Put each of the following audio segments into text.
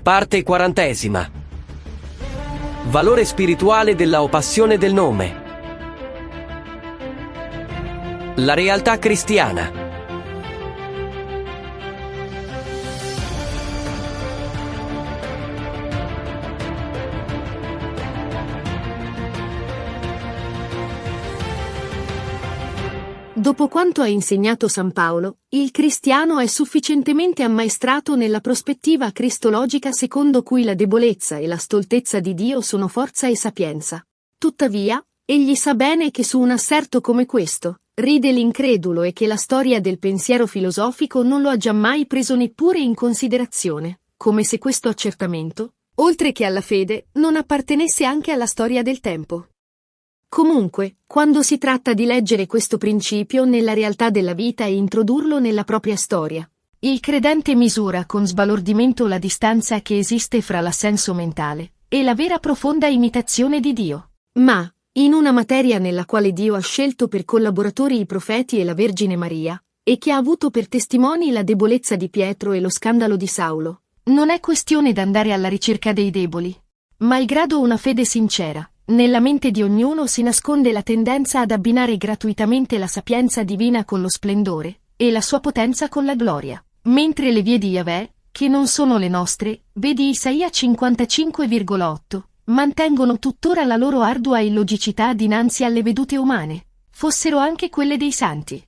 Parte 40. Valore spirituale della passione del nome. La realtà cristiana. Dopo quanto ha insegnato San Paolo, il cristiano è sufficientemente ammaestrato nella prospettiva cristologica secondo cui la debolezza e la stoltezza di Dio sono forza e sapienza. Tuttavia, egli sa bene che su un asserto come questo, ride l'incredulo e che la storia del pensiero filosofico non lo ha giammai preso neppure in considerazione, come se questo accertamento, oltre che alla fede, non appartenesse anche alla storia del tempo. Comunque, quando si tratta di leggere questo principio nella realtà della vita e introdurlo nella propria storia, il credente misura con sbalordimento la distanza che esiste fra l'assenso mentale e la vera profonda imitazione di Dio. Ma, in una materia nella quale Dio ha scelto per collaboratori i profeti e la Vergine Maria, e che ha avuto per testimoni la debolezza di Pietro e lo scandalo di Saulo, non è questione d'andare alla ricerca dei deboli. Malgrado una fede sincera, nella mente di ognuno si nasconde la tendenza ad abbinare gratuitamente la sapienza divina con lo splendore, e la sua potenza con la gloria, mentre le vie di Yahweh, che non sono le nostre, vedi Isaia 55,8, mantengono tuttora la loro ardua illogicità dinanzi alle vedute umane, fossero anche quelle dei santi.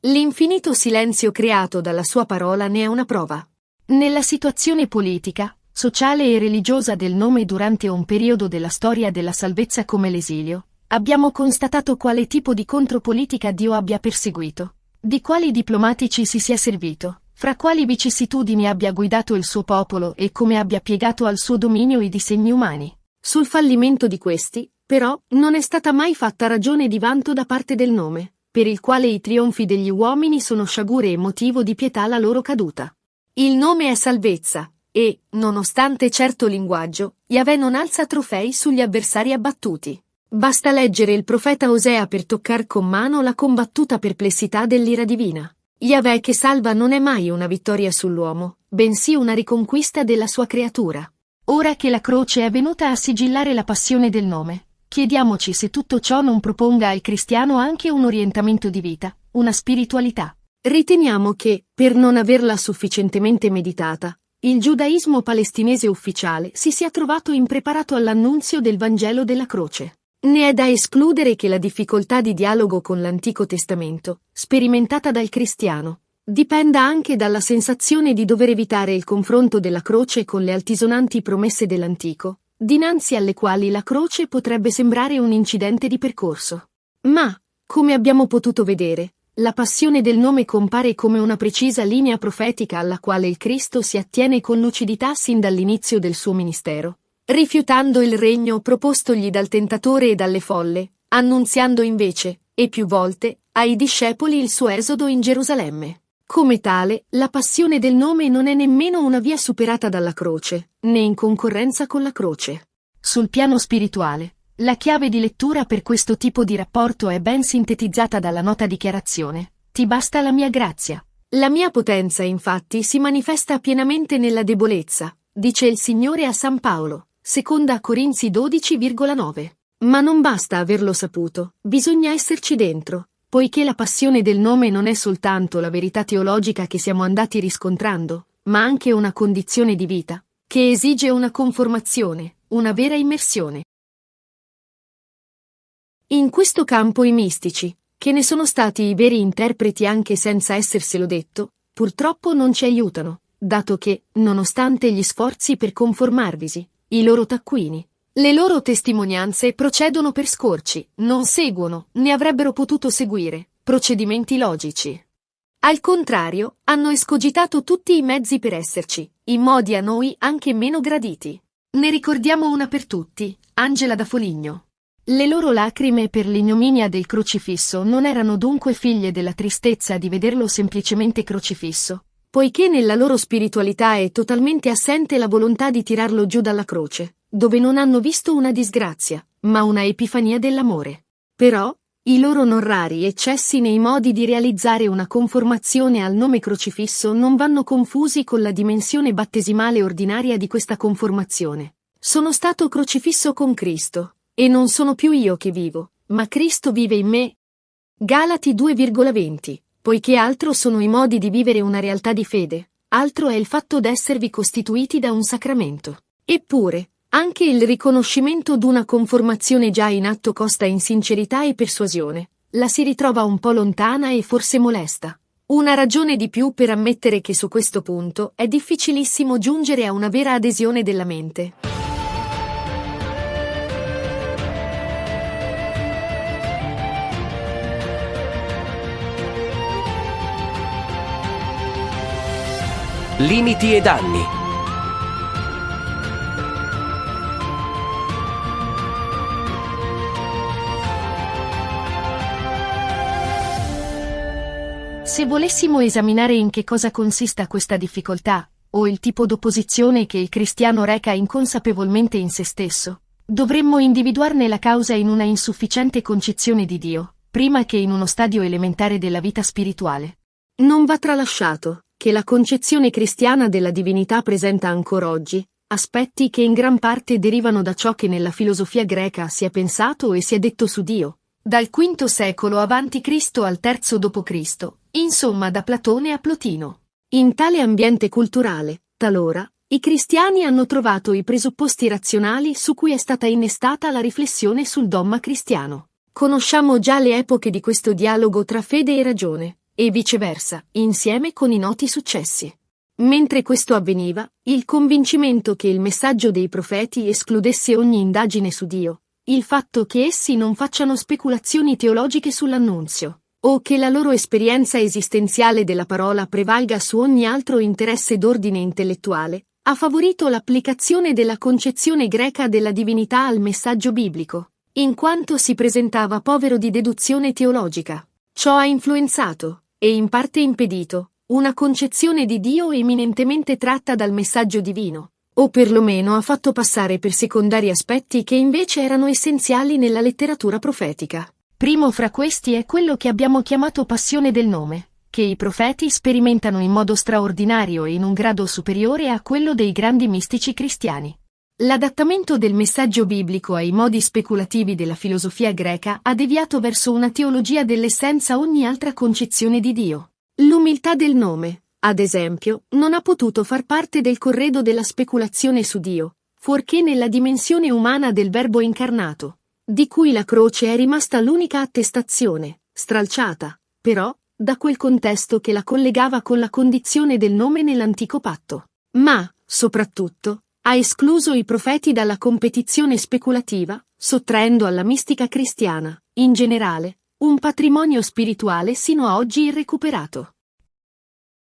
L'infinito silenzio creato dalla sua parola ne è una prova. Nella situazione politica, sociale e religiosa del nome durante un periodo della storia della salvezza come l'esilio, abbiamo constatato quale tipo di contropolitica Dio abbia perseguito, di quali diplomatici si sia servito, fra quali vicissitudini abbia guidato il suo popolo e come abbia piegato al suo dominio i disegni umani. Sul fallimento di questi, però, non è stata mai fatta ragione di vanto da parte del nome, per il quale i trionfi degli uomini sono sciagure e motivo di pietà la loro caduta. Il nome è salvezza, e, nonostante certo linguaggio, Yahweh non alza trofei sugli avversari abbattuti. Basta leggere il profeta Osea per toccar con mano la combattuta perplessità dell'ira divina. Yahweh che salva non è mai una vittoria sull'uomo, bensì una riconquista della sua creatura. Ora che la croce è venuta a sigillare la passione del nome, chiediamoci se tutto ciò non proponga al cristiano anche un orientamento di vita, una spiritualità. Riteniamo che, per non averla sufficientemente meditata, il giudaismo palestinese ufficiale si sia trovato impreparato all'annunzio del Vangelo della croce. Ne è da escludere che la difficoltà di dialogo con l'Antico Testamento, sperimentata dal cristiano, dipenda anche dalla sensazione di dover evitare il confronto della croce con le altisonanti promesse dell'Antico, dinanzi alle quali la croce potrebbe sembrare un incidente di percorso. Ma, come abbiamo potuto vedere, la passione del nome compare come una precisa linea profetica alla quale il Cristo si attiene con lucidità sin dall'inizio del suo ministero, rifiutando il regno propostogli dal tentatore e dalle folle, annunziando invece, e più volte, ai discepoli il suo esodo in Gerusalemme. Come tale, la passione del nome non è nemmeno una via superata dalla croce, né in concorrenza con la croce. Sul piano spirituale, la chiave di lettura per questo tipo di rapporto è ben sintetizzata dalla nota dichiarazione: ti basta la mia grazia. La mia potenza, infatti, si manifesta pienamente nella debolezza, dice il Signore a San Paolo, seconda Corinzi 12,9. Ma non basta averlo saputo, bisogna esserci dentro, poiché la passione del nome non è soltanto la verità teologica che siamo andati riscontrando, ma anche una condizione di vita, che esige una conformazione, una vera immersione. In questo campo i mistici, che ne sono stati i veri interpreti anche senza esserselo detto, purtroppo non ci aiutano, dato che, nonostante gli sforzi per conformarvisi, i loro taccuini, le loro testimonianze procedono per scorci, non seguono, né avrebbero potuto seguire, procedimenti logici. Al contrario, hanno escogitato tutti i mezzi per esserci, in modi a noi anche meno graditi. Ne ricordiamo una per tutti, Angela da Foligno. Le loro lacrime per l'ignominia del crocifisso non erano dunque figlie della tristezza di vederlo semplicemente crocifisso, poiché nella loro spiritualità è totalmente assente la volontà di tirarlo giù dalla croce, dove non hanno visto una disgrazia, ma una epifania dell'amore. Però, I loro non rari eccessi nei modi di realizzare una conformazione al nome crocifisso non vanno confusi con la dimensione battesimale ordinaria di questa conformazione. Sono stato crocifisso con Cristo, e non sono più io che vivo, ma Cristo vive in me. Galati 2,20. Poiché altro sono i modi di vivere una realtà di fede, altro è il fatto d'esservi costituiti da un sacramento. Eppure, anche il riconoscimento d'una conformazione già in atto costa in sincerità e persuasione, la si ritrova un po' lontana e forse molesta. Una ragione di più per ammettere che su questo punto è difficilissimo giungere a una vera adesione della mente. Limiti e danni. Se volessimo esaminare in che cosa consista questa difficoltà, o il tipo d'opposizione che il cristiano reca inconsapevolmente in se stesso, dovremmo individuarne la causa in una insufficiente concezione di Dio, prima che in uno stadio elementare della vita spirituale. Non va tralasciato che la concezione cristiana della divinità presenta ancora oggi aspetti che in gran parte derivano da ciò che nella filosofia greca si è pensato e si è detto su Dio, dal V secolo a.C. al III d.C., insomma da Platone a Plotino. In tale ambiente culturale, talora, i cristiani hanno trovato i presupposti razionali su cui è stata innestata la riflessione sul dogma cristiano. Conosciamo già le epoche di questo dialogo tra fede e ragione, e viceversa, insieme con i noti successi. Mentre questo avveniva, il convincimento che il messaggio dei profeti escludesse ogni indagine su Dio, il fatto che essi non facciano speculazioni teologiche sull'annunzio, o che la loro esperienza esistenziale della parola prevalga su ogni altro interesse d'ordine intellettuale, ha favorito l'applicazione della concezione greca della divinità al messaggio biblico, in quanto si presentava povero di deduzione teologica. Ciò ha influenzato, e in parte impedito, una concezione di Dio eminentemente tratta dal messaggio divino, o perlomeno ha fatto passare per secondari aspetti che invece erano essenziali nella letteratura profetica. Primo fra questi è quello che abbiamo chiamato passione del nome, che i profeti sperimentano in modo straordinario e in un grado superiore a quello dei grandi mistici cristiani. L'adattamento del messaggio biblico ai modi speculativi della filosofia greca ha deviato verso una teologia dell'essenza ogni altra concezione di Dio. L'umiltà del nome, ad esempio, non ha potuto far parte del corredo della speculazione su Dio, fuorché nella dimensione umana del Verbo incarnato, di cui la croce è rimasta l'unica attestazione, stralciata, però, da quel contesto che la collegava con la condizione del nome nell'antico patto. Ma, soprattutto, ha escluso i profeti dalla competizione speculativa, sottraendo alla mistica cristiana, in generale, un patrimonio spirituale sino a oggi irrecuperato.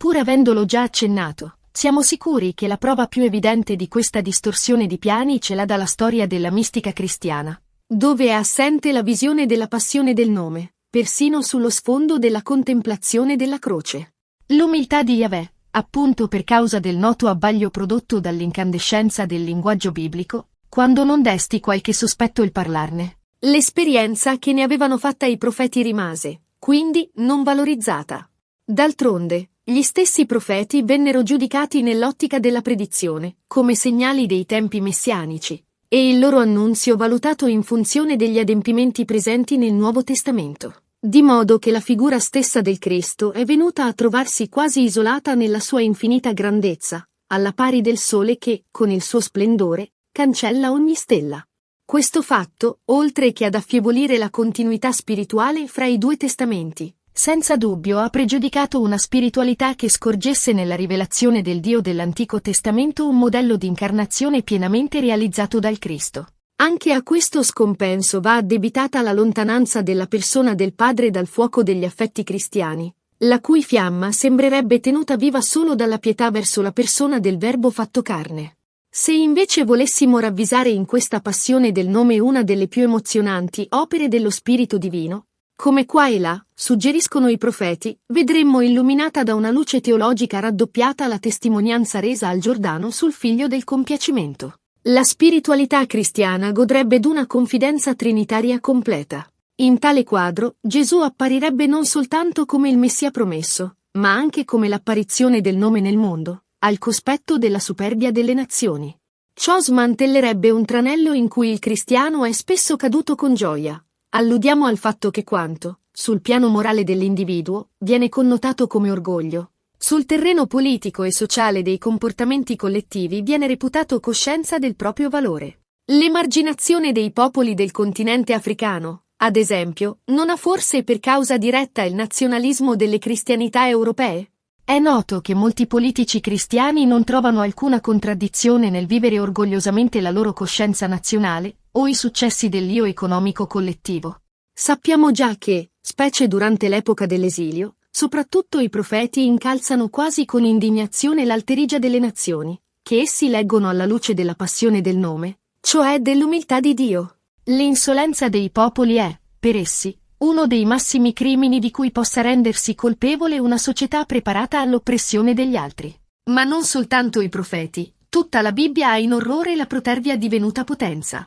Pur avendolo già accennato, siamo sicuri che la prova più evidente di questa distorsione di piani ce l'ha dalla storia della mistica cristiana, dove è assente la visione della passione del nome, persino sullo sfondo della contemplazione della croce. L'umiltà di Yahweh, appunto per causa del noto abbaglio prodotto dall'incandescenza del linguaggio biblico, quando non desti qualche sospetto il parlarne. L'esperienza che ne avevano fatta i profeti rimase, quindi, non valorizzata. D'altronde, gli stessi profeti vennero giudicati nell'ottica della predizione, come segnali dei tempi messianici, e il loro annunzio valutato in funzione degli adempimenti presenti nel Nuovo Testamento. Di modo che la figura stessa del Cristo è venuta a trovarsi quasi isolata nella sua infinita grandezza, alla pari del sole che, con il suo splendore, cancella ogni stella. Questo fatto, oltre che ad affievolire la continuità spirituale fra i due testamenti, senza dubbio ha pregiudicato una spiritualità che scorgesse nella rivelazione del Dio dell'Antico Testamento un modello di incarnazione pienamente realizzato dal Cristo. Anche a questo scompenso va addebitata la lontananza della persona del Padre dal fuoco degli affetti cristiani, la cui fiamma sembrerebbe tenuta viva solo dalla pietà verso la persona del Verbo fatto carne. Se invece volessimo ravvisare in questa passione del nome una delle più emozionanti opere dello Spirito Divino, come qua e là, suggeriscono i profeti, vedremmo illuminata da una luce teologica raddoppiata la testimonianza resa al Giordano sul Figlio del compiacimento. La spiritualità cristiana godrebbe d'una confidenza trinitaria completa. In tale quadro, Gesù apparirebbe non soltanto come il Messia promesso, ma anche come l'apparizione del nome nel mondo, al cospetto della superbia delle nazioni. Ciò smantellerebbe un tranello in cui il cristiano è spesso caduto con gioia. Alludiamo al fatto che quanto, sul piano morale dell'individuo, viene connotato come orgoglio, sul terreno politico e sociale dei comportamenti collettivi viene reputato coscienza del proprio valore. L'emarginazione dei popoli del continente africano, ad esempio, non ha forse per causa diretta il nazionalismo delle cristianità europee? È noto che molti politici cristiani non trovano alcuna contraddizione nel vivere orgogliosamente la loro coscienza nazionale o i successi dell'io economico collettivo. Sappiamo già che, specie durante l'epoca dell'esilio, soprattutto i profeti incalzano quasi con indignazione l'alterigia delle nazioni, che essi leggono alla luce della passione del nome, cioè dell'umiltà di Dio. L'insolenza dei popoli è, per essi, uno dei massimi crimini di cui possa rendersi colpevole una società preparata all'oppressione degli altri. Ma non soltanto i profeti, tutta la Bibbia ha in orrore la protervia divenuta potenza.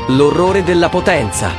L'orrore della potenza.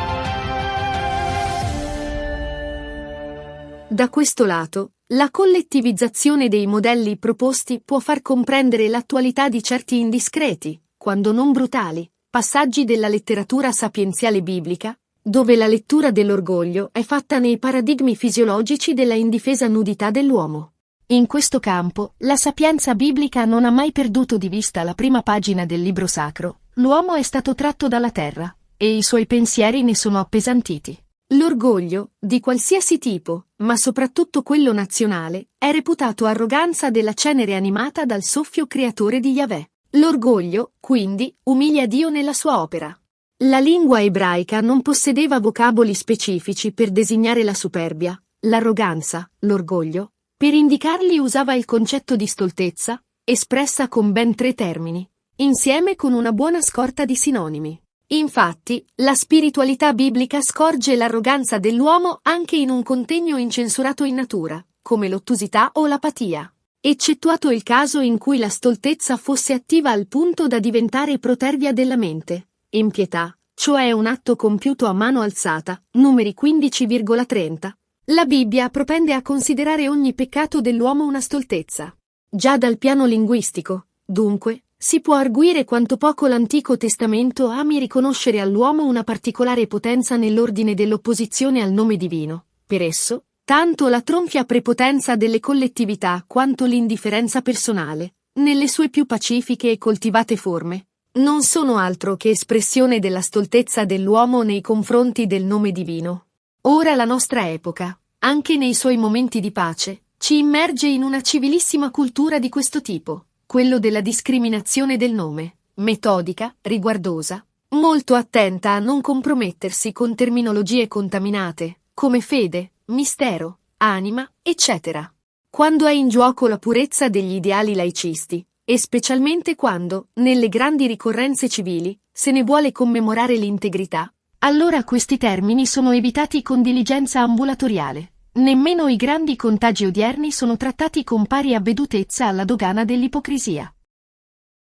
Da questo lato, la collettivizzazione dei modelli proposti può far comprendere l'attualità di certi indiscreti, quando non brutali, passaggi della letteratura sapienziale biblica, dove la lettura dell'orgoglio è fatta nei paradigmi fisiologici della indifesa nudità dell'uomo. In questo campo, la sapienza biblica non ha mai perduto di vista la prima pagina del libro sacro. L'uomo è stato tratto dalla terra, e i suoi pensieri ne sono appesantiti. L'orgoglio, di qualsiasi tipo, ma soprattutto quello nazionale, è reputato arroganza della cenere animata dal soffio creatore di Yahweh. L'orgoglio, quindi, umilia Dio nella sua opera. La lingua ebraica non possedeva vocaboli specifici per designare la superbia, l'arroganza, l'orgoglio. Per indicarli usava il concetto di stoltezza, espressa con ben 3 termini, insieme con una buona scorta di sinonimi. Infatti, la spiritualità biblica scorge l'arroganza dell'uomo anche in un contegno incensurato in natura, come l'ottusità o l'apatia, eccettuato il caso in cui la stoltezza fosse attiva al punto da diventare protervia della mente, impietà, cioè un atto compiuto a mano alzata, numeri 15,30. La Bibbia propende a considerare ogni peccato dell'uomo una stoltezza. Già dal piano linguistico, dunque, si può arguire quanto poco l'Antico Testamento ami riconoscere all'uomo una particolare potenza nell'ordine dell'opposizione al nome divino. Per esso, tanto la tronfia prepotenza delle collettività quanto l'indifferenza personale, nelle sue più pacifiche e coltivate forme, non sono altro che espressione della stoltezza dell'uomo nei confronti del nome divino. Ora la nostra epoca, anche nei suoi momenti di pace, ci immerge in una civilissima cultura di questo tipo, quello della discriminazione del nome, metodica, riguardosa, molto attenta a non compromettersi con terminologie contaminate, come fede, mistero, anima, eccetera. Quando è in gioco la purezza degli ideali laicisti, e specialmente quando, nelle grandi ricorrenze civili, se ne vuole commemorare l'integrità, allora questi termini sono evitati con diligenza ambulatoriale. Nemmeno i grandi contagi odierni sono trattati con pari avvedutezza alla dogana dell'ipocrisia.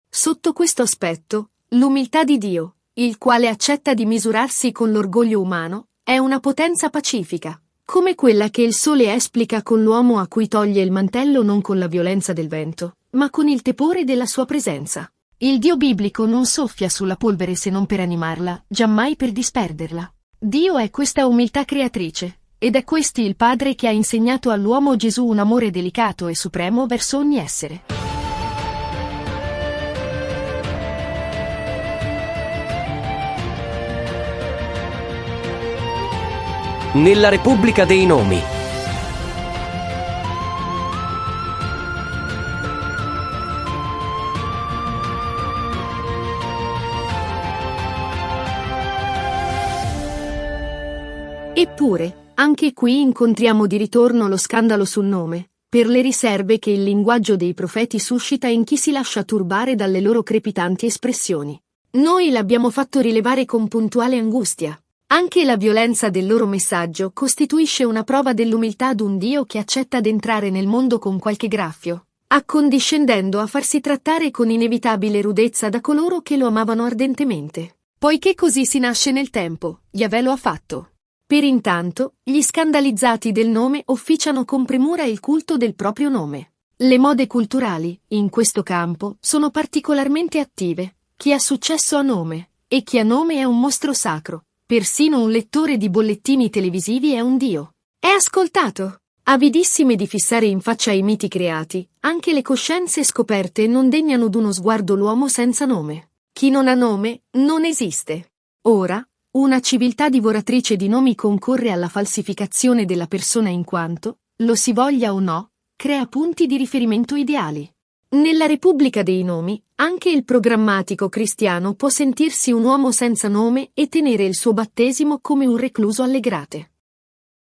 Sotto questo aspetto, l'umiltà di Dio, il quale accetta di misurarsi con l'orgoglio umano, è una potenza pacifica, come quella che il sole esplica con l'uomo a cui toglie il mantello non con la violenza del vento, ma con il tepore della sua presenza. Il Dio biblico non soffia sulla polvere se non per animarla, giammai per disperderla. Dio è questa umiltà creatrice, ed è questi il Padre che ha insegnato all'uomo Gesù un amore delicato e supremo verso ogni essere. Nella Repubblica dei Nomi. Eppure, anche qui incontriamo di ritorno lo scandalo sul nome, per le riserve che il linguaggio dei profeti suscita in chi si lascia turbare dalle loro crepitanti espressioni. Noi l'abbiamo fatto rilevare con puntuale angustia. Anche la violenza del loro messaggio costituisce una prova dell'umiltà d'un Dio che accetta d'entrare nel mondo con qualche graffio, accondiscendendo a farsi trattare con inevitabile rudezza da coloro che lo amavano ardentemente. Poiché così si nasce nel tempo, Yahweh lo ha fatto. Per intanto, gli scandalizzati del nome officiano con premura il culto del proprio nome. Le mode culturali, in questo campo, sono particolarmente attive. Chi ha successo ha nome, e chi ha nome è un mostro sacro. Persino un lettore di bollettini televisivi è un dio. È ascoltato. Avidissime di fissare in faccia i miti creati, anche le coscienze scoperte non degnano d'uno sguardo l'uomo senza nome. Chi non ha nome, non esiste. Ora, una civiltà divoratrice di nomi concorre alla falsificazione della persona in quanto, lo si voglia o no, crea punti di riferimento ideali. Nella Repubblica dei Nomi, anche il programmatico cristiano può sentirsi un uomo senza nome e tenere il suo battesimo come un recluso alle grate.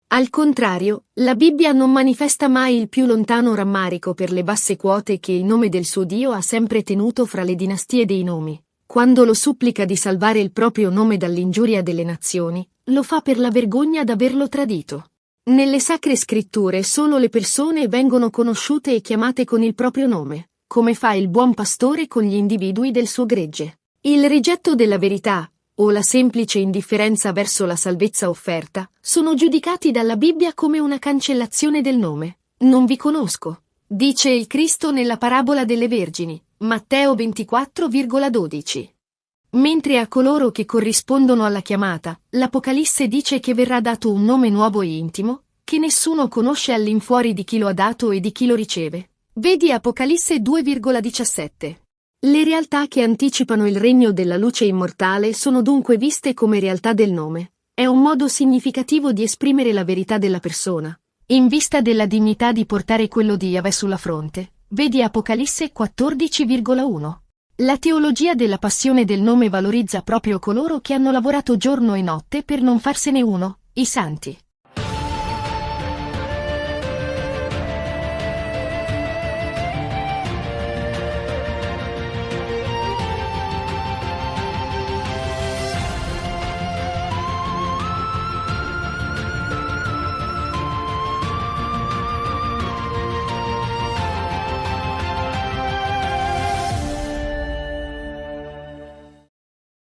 Al contrario, la Bibbia non manifesta mai il più lontano rammarico per le basse quote che il nome del suo Dio ha sempre tenuto fra le dinastie dei nomi. Quando lo supplica di salvare il proprio nome dall'ingiuria delle nazioni, lo fa per la vergogna d'averlo tradito. Nelle sacre scritture solo le persone vengono conosciute e chiamate con il proprio nome, come fa il buon pastore con gli individui del suo gregge. Il rigetto della verità, o la semplice indifferenza verso la salvezza offerta, sono giudicati dalla Bibbia come una cancellazione del nome. Non vi conosco, dice il Cristo nella parabola delle vergini, Matteo 24,12. Mentre a coloro che corrispondono alla chiamata, l'Apocalisse dice che verrà dato un nome nuovo e intimo, che nessuno conosce all'infuori di chi lo ha dato e di chi lo riceve. Vedi Apocalisse 2,17. Le realtà che anticipano il regno della luce immortale sono dunque viste come realtà del nome. È un modo significativo di esprimere la verità della persona, in vista della dignità di portare quello di Yahweh sulla fronte. Vedi Apocalisse 14,1. La teologia della passione del nome valorizza proprio coloro che hanno lavorato giorno e notte per non farsene uno, i santi.